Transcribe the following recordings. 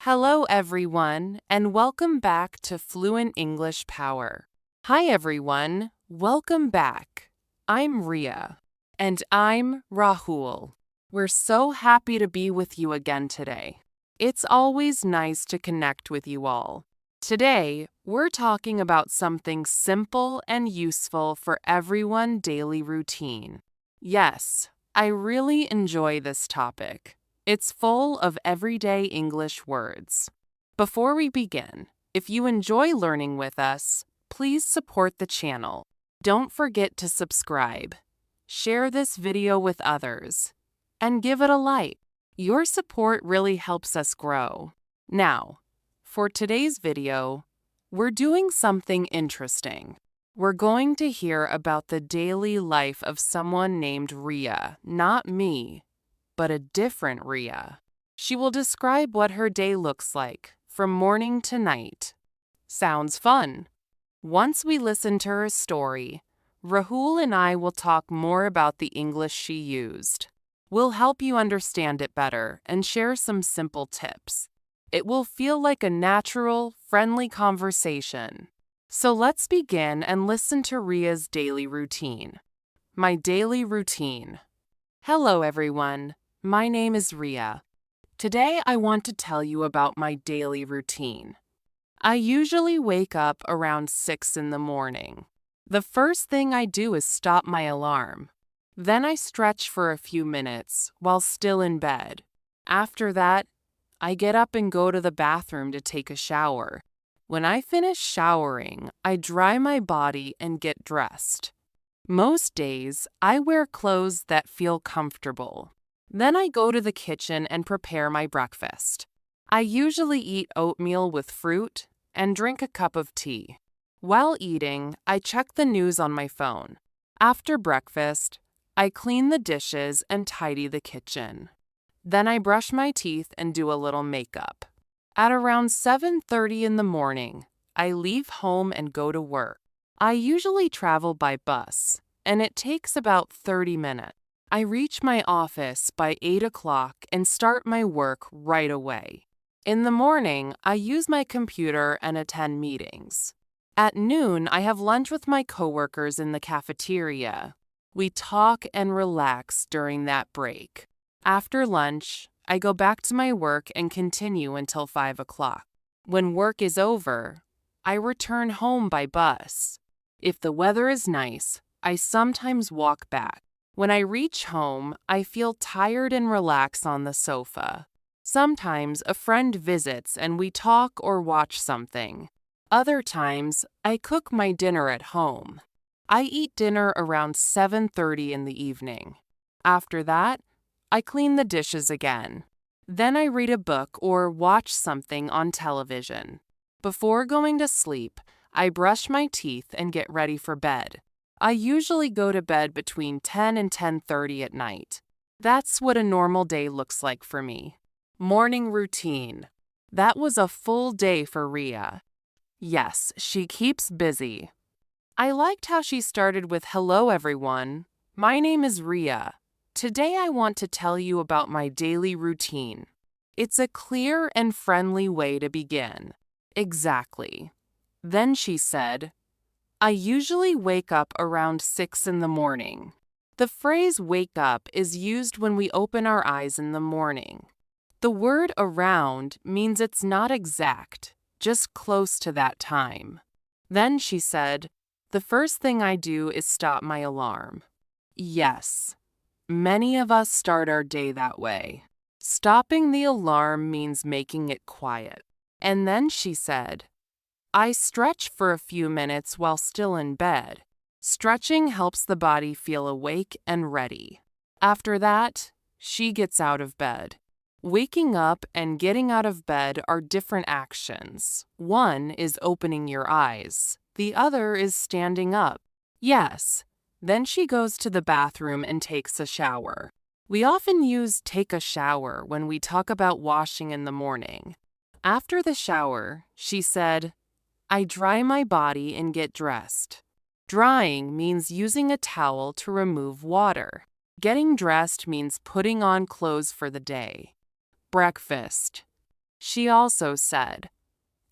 Hello, everyone, and welcome back to Fluent English Power. Hi, everyone. Welcome back. I'm Ria. And I'm Rahul. We're so happy to be with you again today. It's always nice to connect with you all. Today, we're talking about something simple and useful for everyone's daily routine. Yes, I really enjoy this topic. It's full of everyday English words. Before we begin, if you enjoy learning with us, please support the channel. Don't forget to subscribe, share this video with others, and give it a like. Your support really helps us grow. Now, for today's video, we're doing something interesting. We're going to hear about the daily life of someone named Ria, not me, but a different Ria. She will describe what her day looks like, from morning to night. Sounds fun? Once we listen to her story, Rahul and I will talk more about the English she used. We'll help you understand it better and share some simple tips. It will feel like a natural, friendly conversation. So let's begin and listen to Ria's daily routine. My daily routine. Hello, everyone. My name is Ria. Today I want to tell you about my daily routine. I usually wake up around 6 in the morning. The first thing I do is stop my alarm. Then I stretch for a few minutes while still in bed. After that, I get up and go to the bathroom to take a shower. When I finish showering, I dry my body and get dressed. Most days, I wear clothes that feel comfortable. Then I go to the kitchen and prepare my breakfast. I usually eat oatmeal with fruit and drink a cup of tea. While eating, I check the news on my phone. After breakfast, I clean the dishes and tidy the kitchen. Then I brush my teeth and do a little makeup. At around 7:30 in the morning, I leave home and go to work. I usually travel by bus, and it takes about 30 minutes. I reach my office by 8 o'clock and start my work right away. In the morning, I use my computer and attend meetings. At noon, I have lunch with my coworkers in the cafeteria. We talk and relax during that break. After lunch, I go back to my work and continue until 5 o'clock. When work is over, I return home by bus. If the weather is nice, I sometimes walk back. When I reach home, I feel tired and relax on the sofa. Sometimes a friend visits and we talk or watch something. Other times, I cook my dinner at home. I eat dinner around 7:30 in the evening. After that, I clean the dishes again. Then I read a book or watch something on television. Before going to sleep, I brush my teeth and get ready for bed. I usually go to bed between 10 and 10:30 at night. That's what a normal day looks like for me. Morning routine. That was a full day for Ria. Yes, she keeps busy. I liked how she started with "Hello, everyone. My name is Ria. Today I want to tell you about my daily routine." It's a clear and friendly way to begin. Exactly. Then she said, I usually wake up around 6 in the morning. The phrase wake up is used when we open our eyes in the morning. The word around means it's not exact, just close to that time. Then she said, the first thing I do is stop my alarm. Yes, many of us start our day that way. Stopping the alarm means making it quiet. And then she said, I stretch for a few minutes while still in bed. Stretching helps the body feel awake and ready. After that, she gets out of bed. Waking up and getting out of bed are different actions. One is opening your eyes. The other is standing up. Yes. Then she goes to the bathroom and takes a shower. We often use take a shower when we talk about washing in the morning. After the shower, she said, I dry my body and get dressed. Drying means using a towel to remove water. Getting dressed means putting on clothes for the day. Breakfast. She also said,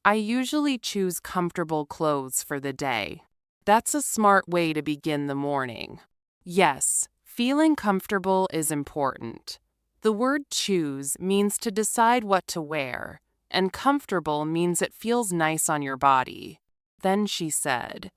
I usually choose comfortable clothes for the day. That's a smart way to begin the morning. Yes, feeling comfortable is important. The word choose means to decide what to wear, and comfortable means it feels nice on your body. Then she said,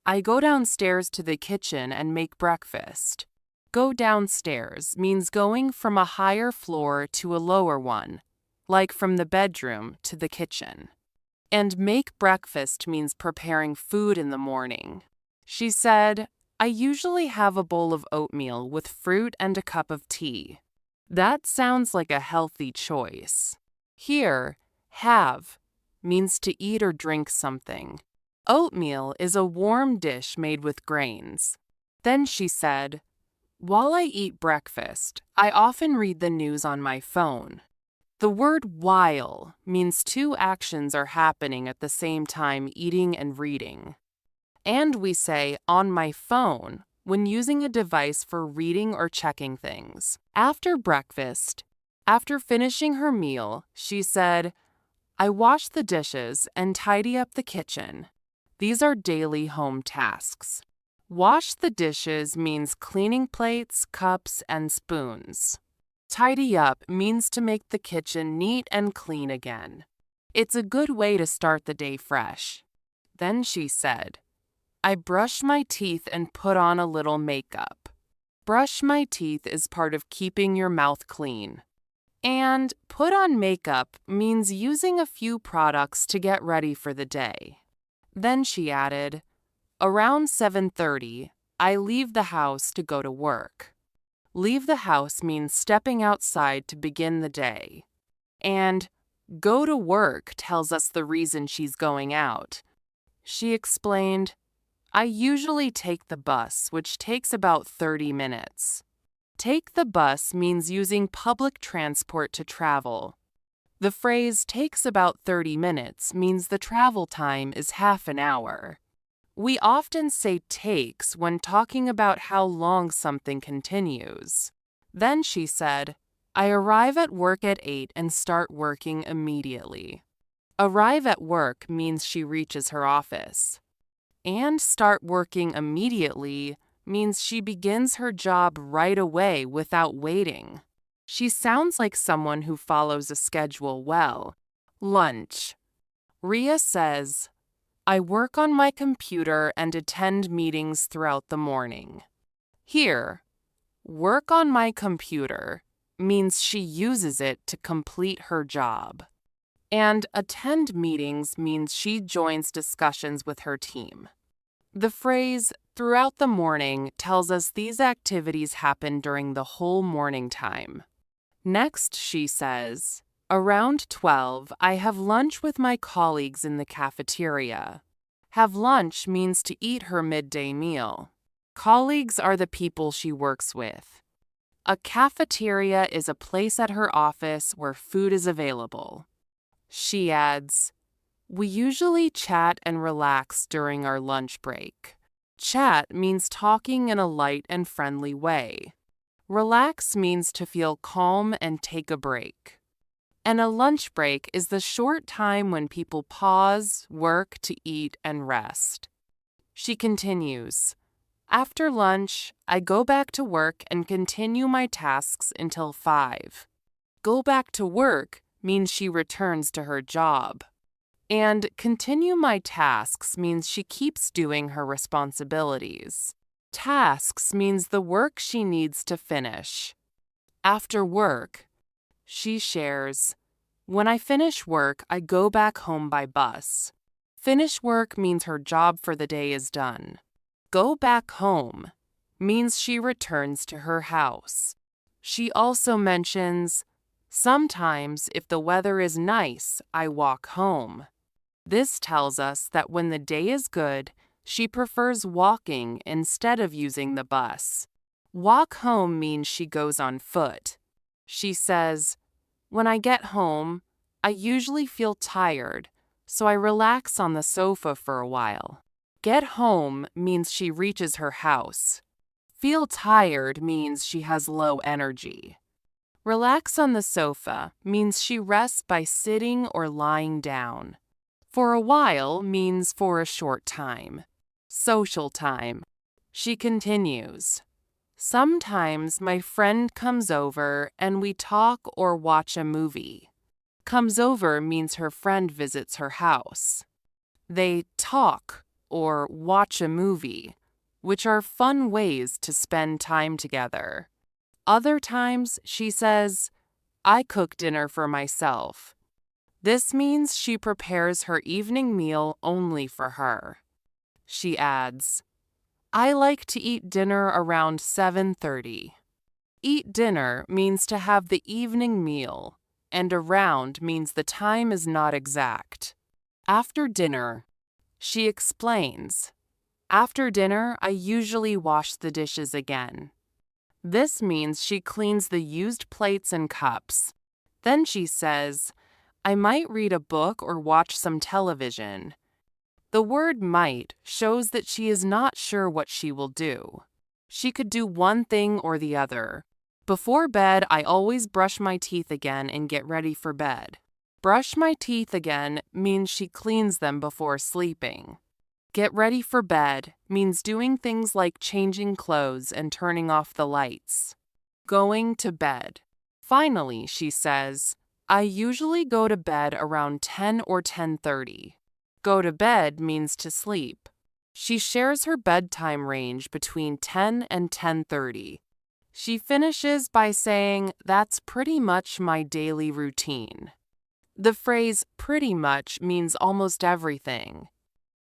I go downstairs to the kitchen and make breakfast. Go downstairs means going from a higher floor to a lower one, like from the bedroom to the kitchen. And make breakfast means preparing food in the morning. She said, I usually have a bowl of oatmeal with fruit and a cup of tea. That sounds like a healthy choice. Here, have means to eat or drink something. Oatmeal is a warm dish made with grains. Then she said, while I eat breakfast, I often read the news on my phone. The word while means two actions are happening at the same time, eating and reading. And we say on my phone when using a device for reading or checking things. After breakfast, after finishing her meal, she said, I wash the dishes and tidy up the kitchen. These are daily home tasks. Wash the dishes means cleaning plates, cups, and spoons. Tidy up means to make the kitchen neat and clean again. It's a good way to start the day fresh. Then she said, I brush my teeth and put on a little makeup. Brush my teeth is part of keeping your mouth clean. And put on makeup means using a few products to get ready for the day. Then she added, around 7:30, I leave the house to go to work. Leave the house means stepping outside to begin the day. And go to work tells us the reason she's going out. She explained, I usually take the bus, which takes about 30 minutes. Take the bus means using public transport to travel. The phrase takes about 30 minutes means the travel time is half an hour. We often say takes when talking about how long something continues. Then she said, I arrive at work at 8 and start working immediately. Arrive at work means she reaches her office. And start working immediately means she begins her job right away without waiting. She sounds like someone who follows a schedule well. Lunch. Ria says, I work on my computer and attend meetings throughout the morning. Here, work on my computer means she uses it to complete her job. And attend meetings means she joins discussions with her team. The phrase throughout the morning tells us these activities happen during the whole morning time. Next, she says, around 12, I have lunch with my colleagues in the cafeteria. Have lunch means to eat her midday meal. Colleagues are the people she works with. A cafeteria is a place at her office where food is available. She adds, we usually chat and relax during our lunch break. Chat means talking in a light and friendly way. Relax means to feel calm and take a break. And a lunch break is the short time when people pause, work to eat, and rest. She continues, after lunch, I go back to work and continue my tasks until 5. Go back to work means she returns to her job. And continue my tasks means she keeps doing her responsibilities. Tasks means the work she needs to finish. After work, she shares, when I finish work, I go back home by bus. Finish work means her job for the day is done. Go back home means she returns to her house. She also mentions, sometimes if the weather is nice, I walk home. This tells us that when the day is good, she prefers walking instead of using the bus. Walk home means she goes on foot. She says, when I get home, I usually feel tired, so I relax on the sofa for a while. Get home means she reaches her house. Feel tired means she has low energy. Relax on the sofa means she rests by sitting or lying down. For a while means for a short time. Social time. She continues. Sometimes my friend comes over and we talk or watch a movie. Comes over means her friend visits her house. They talk or watch a movie, which are fun ways to spend time together. Other times she says, I cook dinner for myself. This means she prepares her evening meal only for her. She adds, I like to eat dinner around 7:30. Eat dinner means to have the evening meal, and around means the time is not exact. After dinner, she explains, after dinner I usually wash the dishes again. This means she cleans the used plates and cups. Then she says, I might read a book or watch some television. The word might shows that she is not sure what she will do. She could do one thing or the other. Before bed, I always brush my teeth again and get ready for bed. Brush my teeth again means she cleans them before sleeping. Get ready for bed means doing things like changing clothes and turning off the lights. Going to bed. Finally, she says, I usually go to bed around 10 or 10:30. Go to bed means to sleep. She shares her bedtime range between 10 and 10:30. She finishes by saying, that's pretty much my daily routine. The phrase pretty much means almost everything.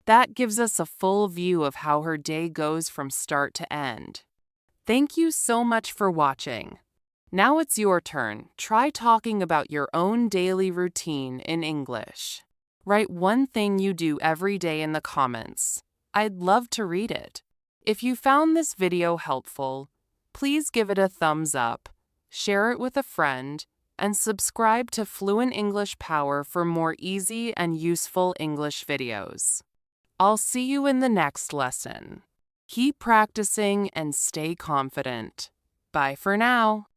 That gives us a full view of how her day goes from start to end. Thank you so much for watching. Now it's your turn. Try talking about your own daily routine in English. Write one thing you do every day in the comments. I'd love to read it. If you found this video helpful, please give it a thumbs up, share it with a friend, and subscribe to Fluent English Power for more easy and useful English videos. I'll see you in the next lesson. Keep practicing and stay confident. Bye for now.